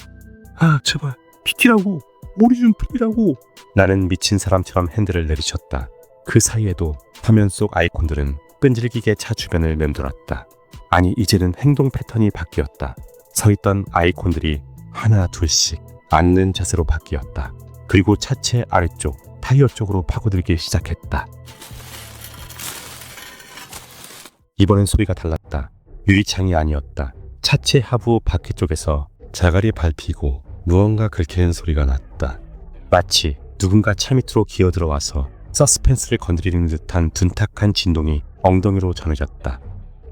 Speaker 1: 아, 제발 비키라고. 머리 좀 풀리라고.
Speaker 2: 나는 미친 사람처럼 핸들을 내리쳤다. 그 사이에도 화면 속 아이콘들은 끈질기게 차 주변을 맴돌았다. 아니, 이제는 행동 패턴이 바뀌었다. 서 있던 아이콘들이 하나 둘씩 앉는 자세로 바뀌었다. 그리고 차체 아래쪽 타이어 쪽으로 파고들기 시작했다. 이번엔 소리가 달랐다. 유리창이 아니었다. 차체 하부 바퀴 쪽에서 자갈이 밟히고 무언가 긁히는 소리가 났다. 마치 누군가 차 밑으로 기어 들어와서 서스펜스를 건드리는 듯한 둔탁한 진동이 엉덩이로 전해졌다.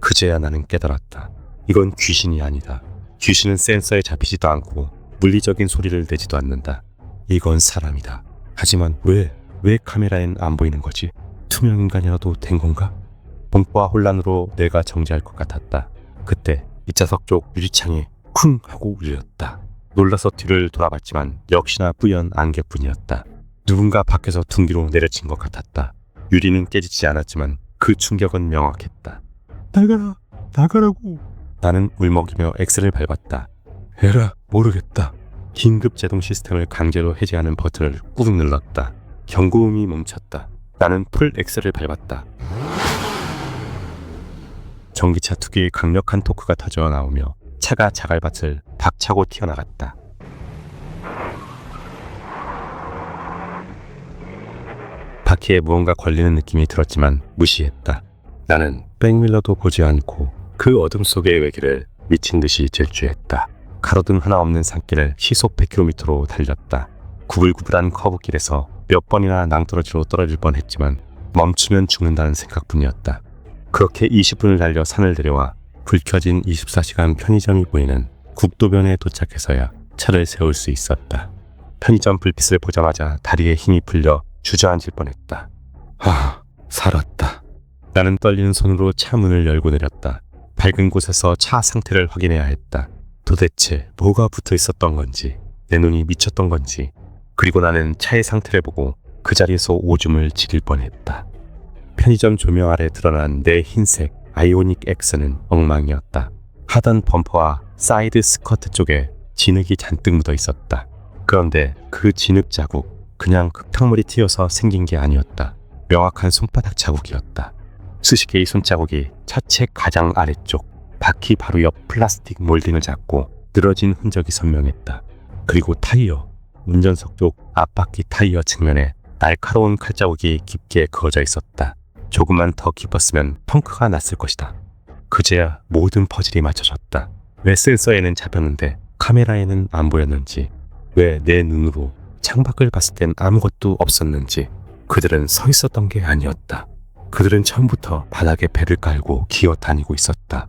Speaker 2: 그제야 나는 깨달았다. 이건 귀신이 아니다. 귀신은 센서에 잡히지도 않고 물리적인 소리를 내지도 않는다. 이건 사람이다. 하지만 왜 카메라엔 안 보이는 거지? 투명 인간이라도 된 건가? 공포와 혼란으로 뇌가 정지할 것 같았다. 그때 뒷좌석 쪽 유리창이 쿵 하고 울렸다. 놀라서 뒤를 돌아봤지만 역시나 뿌연 안개뿐이었다. 누군가 밖에서 둥기로 내려친 것 같았다. 유리는 깨지지 않았지만 그 충격은 명확했다.
Speaker 1: 나가라고.
Speaker 2: 나는 울먹이며 엑셀을 밟았다. 에라, 모르겠다. 긴급 제동 시스템을 강제로 해제하는 버튼을 꾹 눌렀다. 경고음이 멈췄다. 나는 풀 엑셀을 밟았다. 전기차 특유의 강력한 토크가 터져 나오며 차가 자갈밭을 박차고 튀어나갔다. 바퀴에 무언가 걸리는 느낌이 들었지만 무시했다. 나는 백밀러도 보지 않고 그 어둠 속의 외길을 미친 듯이 질주했다. 가로등 하나 없는 산길을 시속 100km로 달렸다. 구불구불한 커브길에서 몇 번이나 낭떠러지로 떨어질 뻔했지만 멈추면 죽는다는 생각뿐이었다. 그렇게 20분을 달려 산을 내려와 불 켜진 24시간 편의점이 보이는 국도변에 도착해서야 차를 세울 수 있었다. 편의점 불빛을 보자마자 다리에 힘이 풀려 주저앉을 뻔했다. 살았다. 나는 떨리는 손으로 차 문을 열고 내렸다. 밝은 곳에서 차 상태를 확인해야 했다. 도대체 뭐가 붙어 있었던 건지, 내 눈이 미쳤던 건지. 그리고 나는 차의 상태를 보고 그 자리에서 오줌을 지릴 뻔했다. 편의점 조명 아래 드러난 내 흰색 아이오닉 X는 엉망이었다. 하단 범퍼와 사이드 스커트 쪽에 진흙이 잔뜩 묻어 있었다. 그런데 그 진흙 자국, 그냥 흙탕물이 튀어서 생긴 게 아니었다. 명확한 손바닥 자국이었다. 수식개의 손자국이 차체 가장 아래쪽 바퀴 바로 옆 플라스틱 몰딩을 잡고 늘어진 흔적이 선명했다. 그리고 타이어, 운전석 쪽 앞바퀴 타이어 측면에 날카로운 칼자국이 깊게 그어져 있었다. 조금만 더 깊었으면 펑크가 났을 것이다. 그제야 모든 퍼즐이 맞춰졌다. 왜 센서에는 잡혔는데 카메라에는 안 보였는지, 왜 내 눈으로 창밖을 봤을 땐 아무것도 없었는지. 그들은 서 있었던 게 아니었다. 그들은 처음부터 바닥에 배를 깔고 기어 다니고 있었다.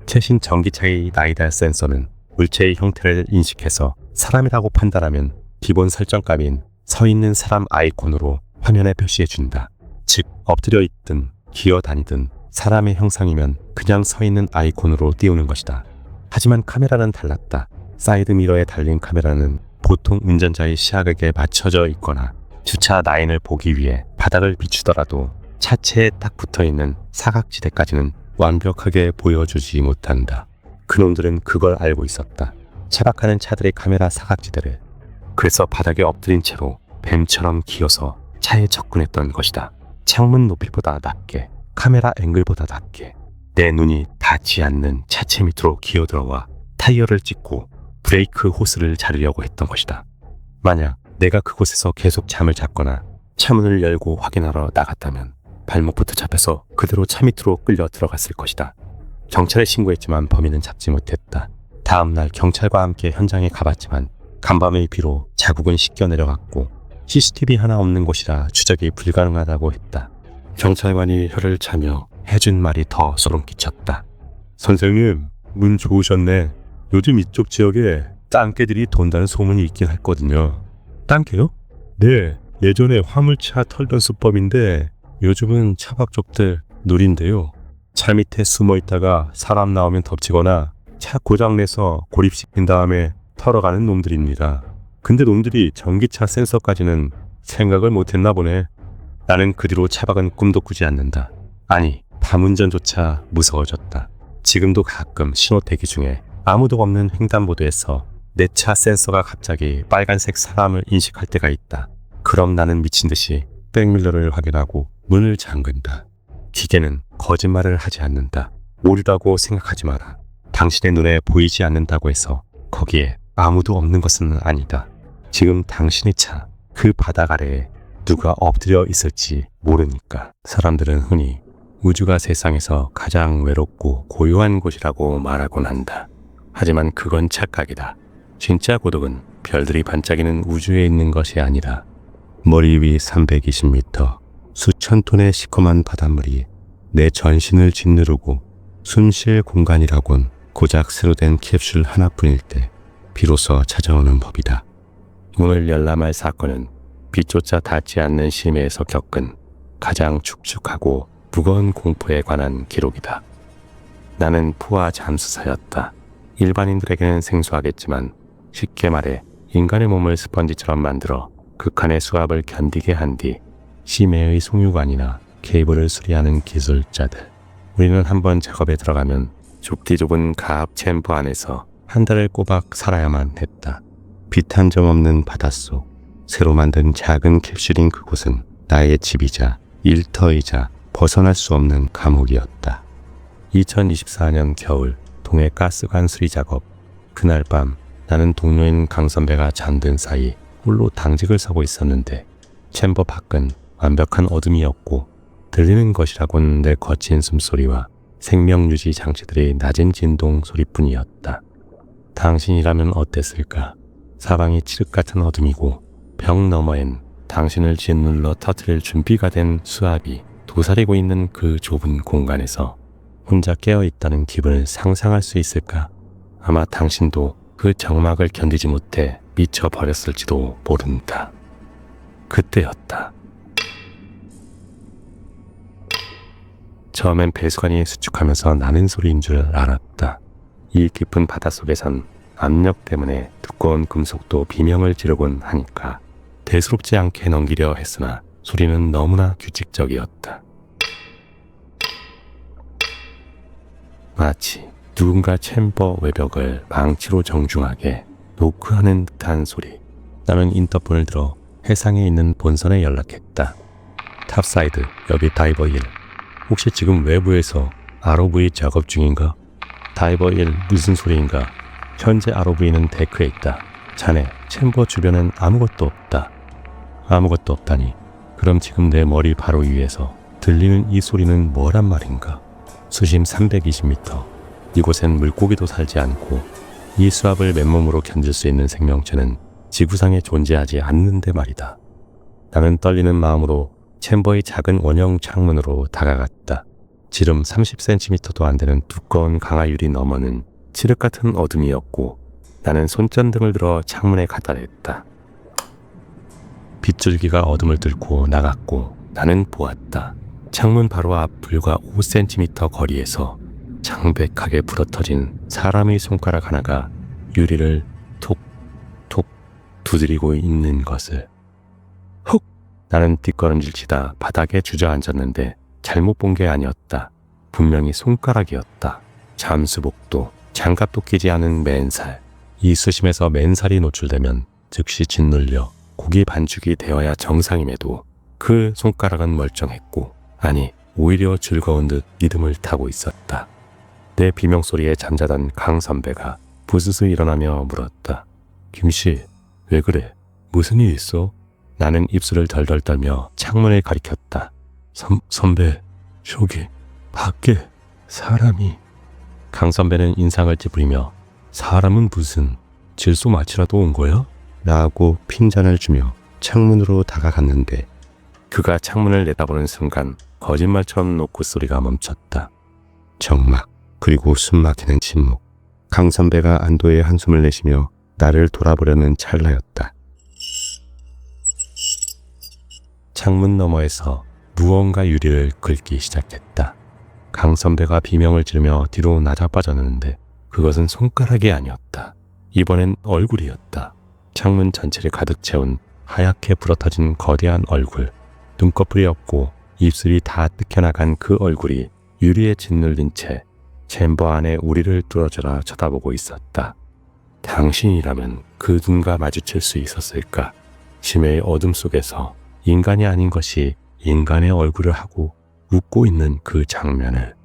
Speaker 2: 최신 전기차의 라이다 센서는 물체의 형태를 인식해서 사람이라고 판단하면 기본 설정값인 서 있는 사람 아이콘으로 화면에 표시해준다. 즉, 엎드려 있든 기어 다니든 사람의 형상이면 그냥 서 있는 아이콘으로 띄우는 것이다. 하지만 카메라는 달랐다. 사이드 미러에 달린 카메라는 보통 운전자의 시야각에 맞춰져 있거나 주차 라인을 보기 위해 바닥을 비추더라도 차체에 딱 붙어있는 사각지대까지는 완벽하게 보여주지 못한다. 그놈들은 그걸 알고 있었다. 차박하는 차들의 카메라 사각지대를. 그래서 바닥에 엎드린 채로 뱀처럼 기어서 차에 접근했던 것이다. 창문 높이보다 낮게, 카메라 앵글보다 낮게. 내 눈이 닿지 않는 차체 밑으로 기어들어와 타이어를 찍고 브레이크 호스를 자르려고 했던 것이다. 만약 내가 그곳에서 계속 잠을 잤거나 차문을 열고 확인하러 나갔다면 발목부터 잡혀서 그대로 차 밑으로 끌려 들어갔을 것이다. 경찰에 신고했지만 범인은 잡지 못했다. 다음날 경찰과 함께 현장에 가봤지만 간밤의 비로 자국은 씻겨 내려갔고 CCTV 하나 없는 곳이라 추적이 불가능하다고 했다. 경찰관이 혀를 차며 해준 말이 더 소름 끼쳤다. 선생님, 운 좋으셨네. 요즘 이쪽 지역에 땅개들이 돈다는 소문이 있긴 했거든요. 땅개요? 네, 예전에 화물차 털던 수법인데 요즘은 차박족들 놀인데요. 차 밑에 숨어 있다가 사람 나오면 덮치거나 차 고장내서 고립시킨 다음에 털어가는 놈들입니다. 근데 놈들이 전기차 센서까지는 생각을 못했나 보네. 나는 그 뒤로 차박은 꿈도 꾸지 않는다. 아니, 밤운전조차 무서워졌다. 지금도 가끔 신호 대기 중에 아무도 없는 횡단보도에서 내 차 센서가 갑자기 빨간색 사람을 인식할 때가 있다. 그럼 나는 미친 듯이 백밀러를 확인하고 문을 잠근다. 기계는 거짓말을 하지 않는다. 오류라고 생각하지 마라. 당신의 눈에 보이지 않는다고 해서 거기에 아무도 없는 것은 아니다. 지금 당신의 차, 그 바닥 아래에 누가 엎드려 있을지 모르니까. 사람들은 흔히 우주가 세상에서 가장 외롭고 고요한 곳이라고 말하곤 한다. 하지만 그건 착각이다. 진짜 고독은 별들이 반짝이는 우주에 있는 것이 아니라 머리 위 320m, 수천 톤의 시커먼 바닷물이 내 전신을 짓누르고 숨 쉴 공간이라곤 고작 새로 된 캡슐 하나뿐일 때 비로소 찾아오는 법이다. 문을 열람할 사건은 빛조차 닿지 않는 심해에서 겪은 가장 축축하고 무거운 공포에 관한 기록이다. 나는 푸아 잠수사였다. 일반인들에게는 생소하겠지만 쉽게 말해 인간의 몸을 스펀지처럼 만들어 극한의 수압을 견디게 한 뒤 심해의 송유관이나 케이블을 수리하는 기술자들. 우리는 한번 작업에 들어가면 좁디 좁은 가압 챔버 안에서 한 달을 꼬박 살아야만 했다. 빛 한 점 없는 바닷속, 새로 만든 작은 캡슐인 그곳은 나의 집이자 일터이자 벗어날 수 없는 감옥이었다. 2024년 겨울 동해 가스관 수리 작업. 그날 밤 나는 동료인 강 선배가 잠든 사이 홀로 당직을 서고 있었는데 챔버 밖은 완벽한 어둠이었고 들리는 것이라곤 내 거친 숨소리와 생명유지 장치들의 낮은 진동 소리뿐이었다. 당신이라면 어땠을까? 사방이 칠흑 같은 어둠이고 벽 너머엔 당신을 짓눌러 터뜨릴 준비가 된 수압이 도사리고 있는 그 좁은 공간에서 혼자 깨어있다는 기분을 상상할 수 있을까? 아마 당신도 그 정막을 견디지 못해 미쳐버렸을지도 모른다. 그때였다. 처음엔 배수관이 수축하면서 나는 소리인 줄 알았다. 이 깊은 바닷속에선 압력 때문에 두꺼운 금속도 비명을 지르곤 하니까 대수롭지 않게 넘기려 했으나 소리는 너무나 규칙적이었다. 마치 누군가 챔버 외벽을 망치로 정중하게 노크하는 듯한 소리. 나는 인터폰을 들어 해상에 있는 본선에 연락했다. 탑사이드, 여기 다이버 1. 혹시 지금 외부에서 ROV 작업 중인가? 다이버 1 무슨 소리인가? 현재 ROV는 데크에 있다. 자네, 챔버 주변엔 아무것도 없다. 아무것도 없다니. 그럼 지금 내 머리 바로 위에서 들리는 이 소리는 뭐란 말인가? 수심 320m. 이곳엔 물고기도 살지 않고 이 수압을 맨몸으로 견딜 수 있는 생명체는 지구상에 존재하지 않는데 말이다. 나는 떨리는 마음으로 챔버의 작은 원형 창문으로 다가갔다. 지름 30cm도 안 되는 두꺼운 강화유리 너머는 칠흑 같은 어둠이었고 나는 손전등을 들어 창문에 갖다 댔다. 빗줄기가 어둠을 뚫고 나갔고 나는 보았다. 창문 바로 앞 불과 5cm 거리에서 창백하게 불어터진 사람의 손가락 하나가 유리를 톡톡 두드리고 있는 것을. 훅! 나는 뒷걸음질 치다 바닥에 주저앉았는데 잘못 본 게 아니었다. 분명히 손가락이었다. 잠수복도 장갑도 끼지 않은 맨살. 이 수심에서 맨살이 노출되면 즉시 짓눌려 고기 반죽이 되어야 정상임에도 그 손가락은 멀쩡했고, 아니 오히려 즐거운 듯 리듬을 타고 있었다. 내 비명소리에 잠자던 강 선배가 부스스 일어나며 물었다. 김씨, 왜 그래? 무슨 일 있어? 나는 입술을 덜덜 떨며 창문을 가리켰다. 선배, 저기 밖에 사람이. 강 선배는 인상을 찌푸리며 사람은 무슨, 질소 마취라도 온 거야? 라고 핀잔을 주며 창문으로 다가갔는데 그가 창문을 내다보는 순간 거짓말처럼 노크 소리가 멈췄다. 정막, 그리고 숨막히는 침묵. 강 선배가 안도의 한숨을 내쉬며 나를 돌아보려는 찰나였다. 창문 너머에서 무언가 유리를 긁기 시작했다. 강 선배가 비명을 지르며 뒤로 나자빠졌는데 그것은 손가락이 아니었다. 이번엔 얼굴이었다. 창문 전체를 가득 채운 하얗게 불어터진 거대한 얼굴. 눈꺼풀이 없고 입술이 다 뜯겨나간 그 얼굴이 유리에 짓눌린 채 챔버 안에 우리를 뚫어져라 쳐다보고 있었다. 당신이라면 그 눈과 마주칠 수 있었을까? 심해의 어둠 속에서 인간이 아닌 것이 인간의 얼굴을 하고 웃고 있는 그 장면을.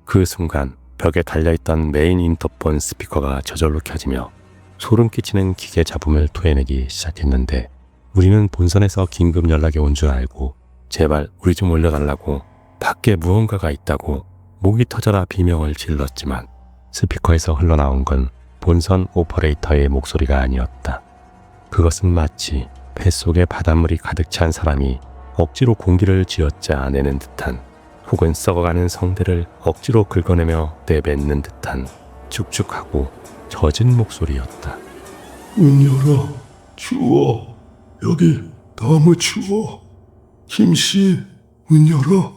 Speaker 2: 그 순간 벽에 달려있던 메인 인터폰 스피커가 저절로 켜지며 소름 끼치는 기계 잡음을 토해내기 시작했는데 우리는 본선에서 긴급 연락이 온 줄 알고 제발 우리 좀 올려달라고 밖에 무언가가 있다고 목이 터져라 비명을 질렀지만 스피커에서 흘러나온 건 본선 오퍼레이터의 목소리가 아니었다. 그것은 마치 뱃속에 바닷물이 가득 찬 사람이 억지로 공기를 쥐어짜 내는 듯한 혹은 썩어가는 성대를 억지로 긁어내며 내뱉는 듯한 축축하고 젖은 목소리였다.
Speaker 1: 문 열어. 추워. 여기 너무 추워. 김씨, 문 열어.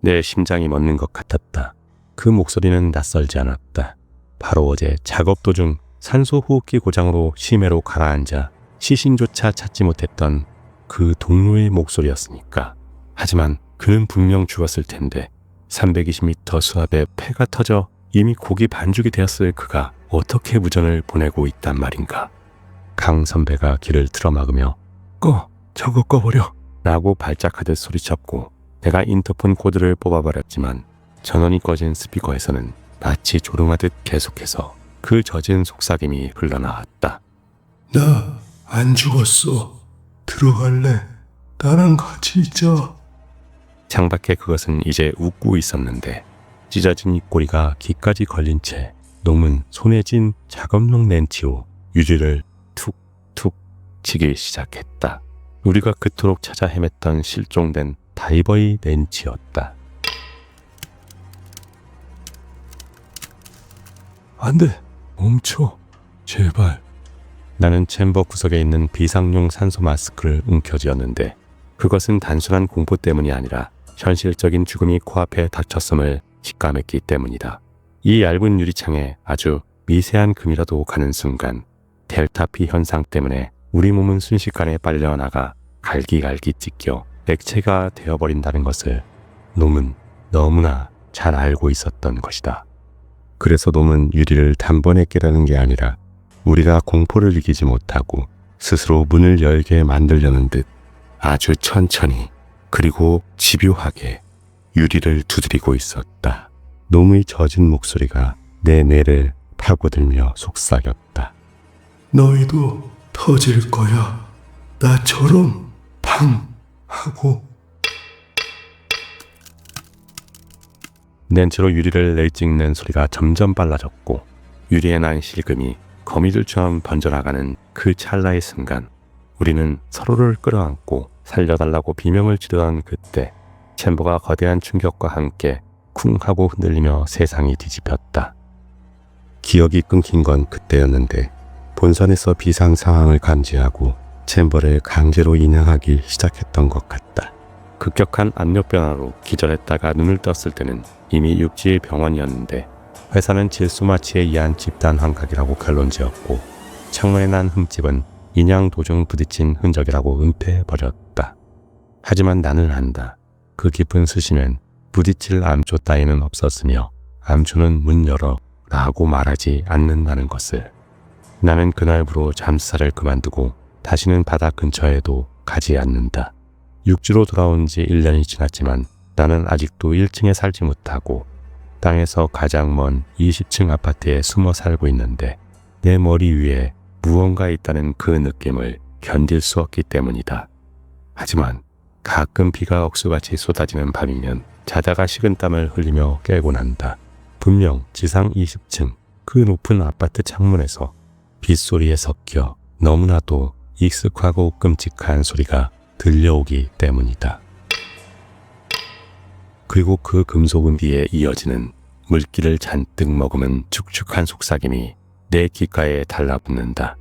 Speaker 2: 내 심장이 멎는 것 같았다. 그 목소리는 낯설지 않았다. 바로 어제 작업 도중 산소 호흡기 고장으로 심해로 가라앉아 시신조차 찾지 못했던 그 동료의 목소리였으니까. 하지만 그는 분명 죽었을 텐데 320m 수압에 폐가 터져 이미 고기 반죽이 되었을 그가 어떻게 무전을 보내고 있단 말인가. 강 선배가 길을 틀어막으며 저거 꺼버려 라고 발작하듯 소리쳤고 내가 인터폰 코드를 뽑아버렸지만 전원이 꺼진 스피커에서는 마치 조롱하듯 계속해서 그 젖은 속삭임이 흘러나왔다.
Speaker 1: 나 안 죽었어. 들어갈래. 나랑 같이 있자.
Speaker 2: 창밖에 그것은 이제 웃고 있었는데 찢어진 입꼬리가 귀까지 걸린 채 놈은 손에 쥔 작업용 렌치로 유리를 툭툭 치기 시작했다. 우리가 그토록 찾아 헤맸던 실종된 다이버의 렌치였다.
Speaker 1: 안 돼. 멈춰. 제발.
Speaker 2: 나는 챔버 구석에 있는 비상용 산소 마스크를 움켜쥐었는데 그것은 단순한 공포 때문이 아니라 현실적인 죽음이 코앞에 닥쳤음을 직감했기 때문이다. 이 얇은 유리창에 아주 미세한 금이라도 가는 순간 델타피 현상 때문에 우리 몸은 순식간에 빨려나가 갈기갈기 찢겨 액체가 되어버린다는 것을 놈은 너무나 잘 알고 있었던 것이다. 그래서 놈은 유리를 단번에 깨라는 게 아니라 우리가 공포를 이기지 못하고 스스로 문을 열게 만들려는 듯 아주 천천히 그리고 집요하게 유리를 두드리고 있었다. 놈의 젖은 목소리가 내 뇌를 파고들며 속삭였다.
Speaker 1: 너희도 터질 거야. 나처럼 팡 하고.
Speaker 2: 렌치로 유리를 내찍는 소리가 점점 빨라졌고 유리에 난 실금이 거미줄처럼 번져나가는 그 찰나의 순간 우리는 서로를 끌어안고 살려달라고 비명을 지르던 그때 챔버가 거대한 충격과 함께 쿵 하고 흔들리며 세상이 뒤집혔다. 기억이 끊긴 건 그때였는데 본선에서 비상 상황을 감지하고 챔버를 강제로 인양하기 시작했던 것 같다. 급격한 압력 변화로 기절했다가 눈을 떴을 때는 이미 육지의 병원이었는데 회사는 질소마취에 의한 집단 환각이라고 결론지었고 창문에 난 흠집은 인양 도중 부딪힌 흔적이라고 은폐해버렸다. 하지만 나는 안다. 그 깊은 수심엔 부딪힐 암초 따위는 없었으며 암초는 문 열어 라고 말하지 않는다는 것을. 나는 그날부로 잠수사를 그만두고 다시는 바다 근처에도 가지 않는다. 육지로 돌아온 지 1년이 지났지만 나는 아직도 1층에 살지 못하고 땅에서 가장 먼 20층 아파트에 숨어 살고 있는데 내 머리 위에 무언가 있다는 그 느낌을 견딜 수 없기 때문이다. 하지만 가끔 비가 억수같이 쏟아지는 밤이면 자다가 식은땀을 흘리며 깨곤 한다. 분명 지상 20층 그 높은 아파트 창문에서 빗소리에 섞여 너무나도 익숙하고 끔찍한 소리가 들려오기 때문이다. 그리고 그 금속은 뒤에 이어지는 물기를 잔뜩 머금은 축축한 속삭임이 내 귓가에 달라붙는다.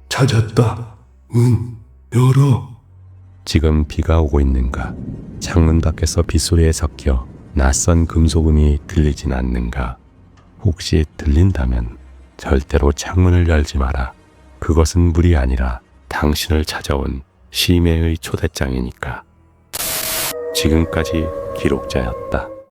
Speaker 1: 찾았다. 문 열어.
Speaker 2: 지금 비가 오고 있는가? 창문 밖에서 빗소리에 섞여 낯선 금속음이 들리진 않는가? 혹시 들린다면 절대로 창문을 열지 마라. 그것은 물이 아니라 당신을 찾아온 심해의 초대장이니까. 지금까지 기록자였다.